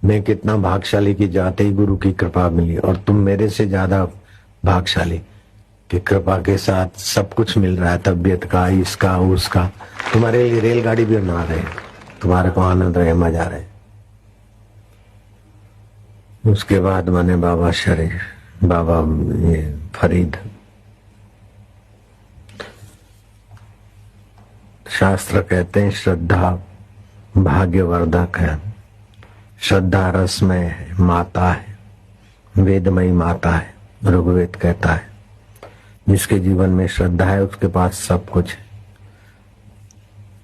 मैं कितना भाग्यशाली कि जाते ही गुरु की कृपा मिली, और तुम मेरे से ज्यादा भाग्यशाली कि कृपा के साथ सब कुछ मिल रहा है, तबीयत का, इसका उसका। तुम्हारे लिए रेलगाड़ी भी बना रहे हैं, तुम्हारे को आनंद रहे, मजा रहे। उसके बाद बने बाबा शरीफ, बाबा ये फरीद। शास्त्र कहते हैं श्रद्धा भाग्यवर्धक है, श्रद्धा रसमय है, माता है, वेदमयी माता है। ऋग्वेद कहता है जिसके जीवन में श्रद्धा है उसके पास सब कुछ है।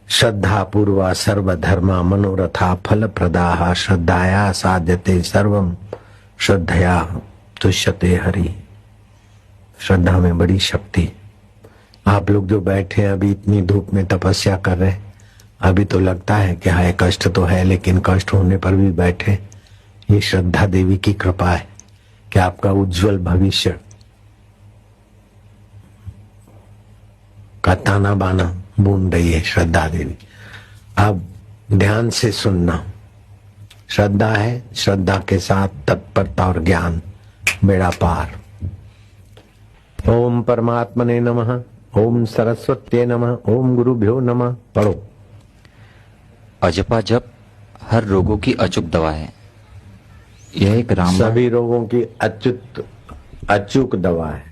श्रद्धा पूर्वा सर्वधर्मा मनोरथा फल प्रदाहा, श्रद्धाया साध्यते सर्वम श्रद्धया तुष्यते हरि। श्रद्धा में बड़ी शक्ति। आप लोग जो बैठे हैं अभी इतनी धूप में तपस्या कर रहे हैं, अभी तो लगता है कि हाय कष्ट तो है, लेकिन कष्ट होने पर भी बैठे। ये श्रद्धा देवी की कृपा है कि आपका उज्जवल भविष्य का ताना बाना बूंद रही है श्रद्धा देवी। अब ध्यान से सुनना। श्रद्धा है, श्रद्धा के साथ तत्परता और ज्ञान, बेड़ा पार। ओम परमात्मने नमः, ओम सरस्वत्ये नमः, ओम गुरुभ्यो नमः। पढ़ो। अजपा जप हर रोगों की अचूक दवा है। यह एक राम सभी रोगों की अचूक दवा है।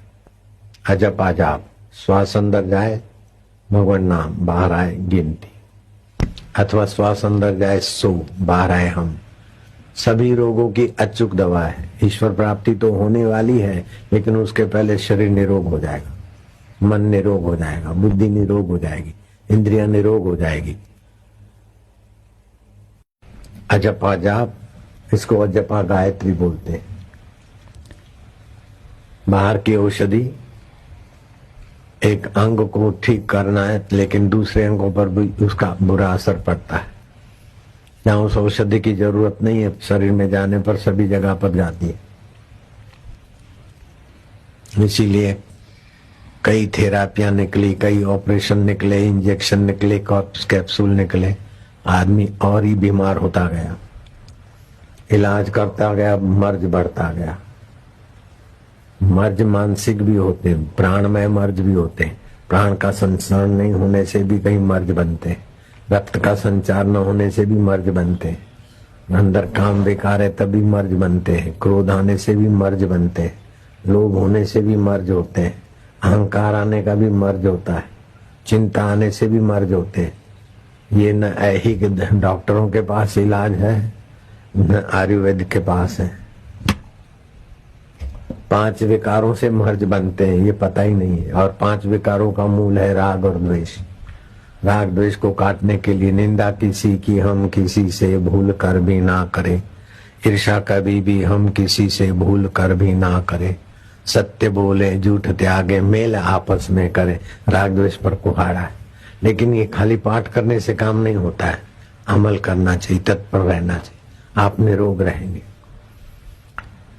अजपा जाप, श्वास अंदर जाए भगवान नाम, बाहर आए गिनती, अथवा श्वास अंदर जाए सो, बाहर आए हम। सभी रोगों की अचूक दवा है। ईश्वर प्राप्ति तो होने वाली है, लेकिन उसके पहले शरीर निरोग हो जाएगा, मन निरोग हो जाएगा, बुद्धि निरोग हो जाएगी, इंद्रियां निरोग हो जाएगी। अजपा जाप, इसको अजपा गायत्री बोलते हैं। बाहर की औषधि एक अंग को ठीक करना है, लेकिन दूसरे अंगों पर भी उसका बुरा असर पड़ता है। जहां उस औषधि की जरूरत नहीं है, शरीर में जाने पर सभी जगह पर जाती है। इसीलिए कई थेरापियां निकली, कई ऑपरेशन निकले, इंजेक्शन निकले, कैप्सूल निकले, आदमी और ही बीमार होता गया। इलाज करता गया, मर्ज बढ़ता गया। मर्ज मानसिक भी होते हैं, प्राणमय मर्ज भी होते हैं। प्राण का संचार नहीं होने से भी कई मर्ज बनते हैं, रक्त का संचार न होने से भी मर्ज बनते हैं, अंदर काम बेकार है तभी मर्ज बनते हैं, क्रोध आने से भी मर्ज बनते हैं, लोभ होने से भी मर्ज होते हैं, अहंकार आने का भी मर्ज होता है, चिंता आने से भी मर्ज होते हैं। ये न ऐहिक डॉक्टरों के पास इलाज है, न आयुर्वेद के पास है। 5 विकारों से मर्ज बनते हैं, ये पता ही नहीं है। और 5 विकारों का मूल है राग और द्वेष। राग द्वेष को काटने के लिए निंदा किसी की हम किसी से भूल कर भी ना करें, ईर्षा कभी भी हम किसी से भूल कर भी ना करें, सत्य बोले झूठ त्यागे मेल आपस में करें। राग द्वेष पर कुहाड़ा है, लेकिन ये खाली पाठ करने से काम नहीं होता है, अमल करना चाहिए, तत्पर रहना चाहिए, आप निरोग रहेंगे।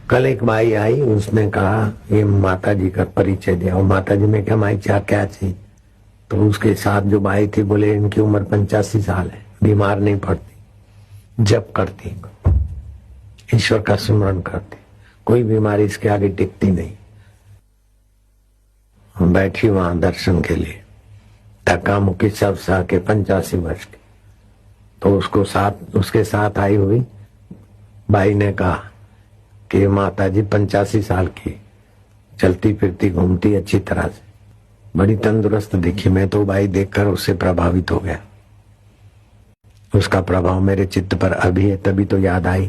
कल एक बाई आई, उसने कहा ये माता जी का परिचय दिया, और माता जी में क्या माई क्या चाहिए। तो उसके साथ जो बाई थी बोले इनकी उम्र 85 साल है, बीमार नहीं पड़ती, जप करती, ईश्वर का स्मरण करती, कोई बीमारी इसके आगे टिकती नहीं। हम बैठी वहां दर्शन के लिए, धक्का मुक्की सब सह के 85 वर्ष की। तो उसके साथ आई हुई बाई ने कहा कि माता जी 85 साल की, चलती फिरती घूमती अच्छी तरह से, बड़ी तंदुरुस्त दिखी। मैं तो बाई देखकर उससे प्रभावित हो गया, उसका प्रभाव मेरे चित्त पर अभी है, तभी तो याद आई।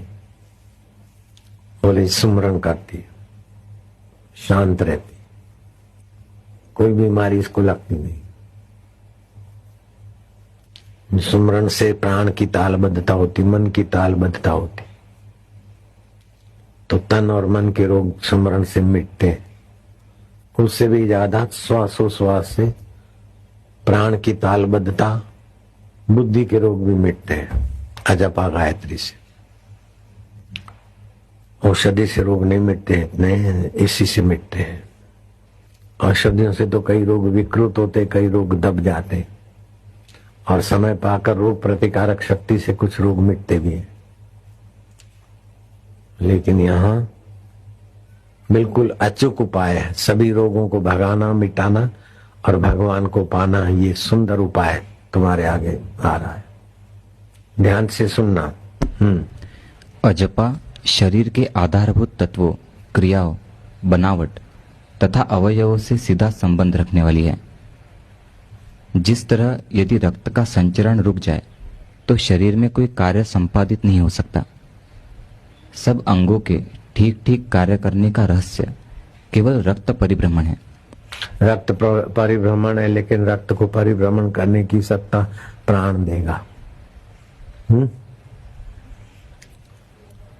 बोले सुमरन करती, शांत रहती, कोई बीमारी इसको लगती नहीं। सुमरन से प्राण की तालबद्धता होती, मन की तालबद्धता होती, तो तन और मन के रोग सुमरन से मिटते हैं। उससे भी ज्यादा श्वासोश्वास से प्राण की तालबद्धता, बुद्धि के रोग भी मिटते हैं अजपा गायत्री से। औषधि से रोग नहीं मिटते इतने, इसी से मिटते हैं। औषधियों से तो कई रोग विकृत होते, कई रोग दब जाते, और समय पाकर रोग प्रतिकारक शक्ति से कुछ रोग मिटते भी हैं। लेकिन यहाँ बिल्कुल अचूक उपाय है, सभी रोगों को भगाना, मिटाना और भगवान को पाना। ये सुंदर उपाय तुम्हारे आगे आ रहा है, ध्यान से सुनना। अजपा शरीर के आधारभूत तत्वों, क्रियाओं, बनावट तथा अवयवों से सीधा संबंध रखने वाली है। जिस तरह यदि रक्त का संचरण रुक जाए तो शरीर में कोई कार्य संपादित नहीं हो सकता। सब अंगों के ठीक ठीक कार्य करने का रहस्य केवल रक्त परिभ्रमण है। रक्त परिभ्रमण है, लेकिन रक्त को परिभ्रमण करने की सत्ता प्राण देगा।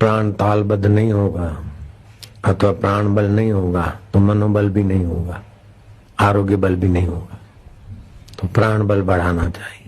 प्राण तालबद्ध नहीं होगा अथवा प्राण बल नहीं होगा तो मनोबल भी नहीं होगा, आरोग्य बल भी नहीं होगा। तो प्राण बल बढ़ाना चाहिए।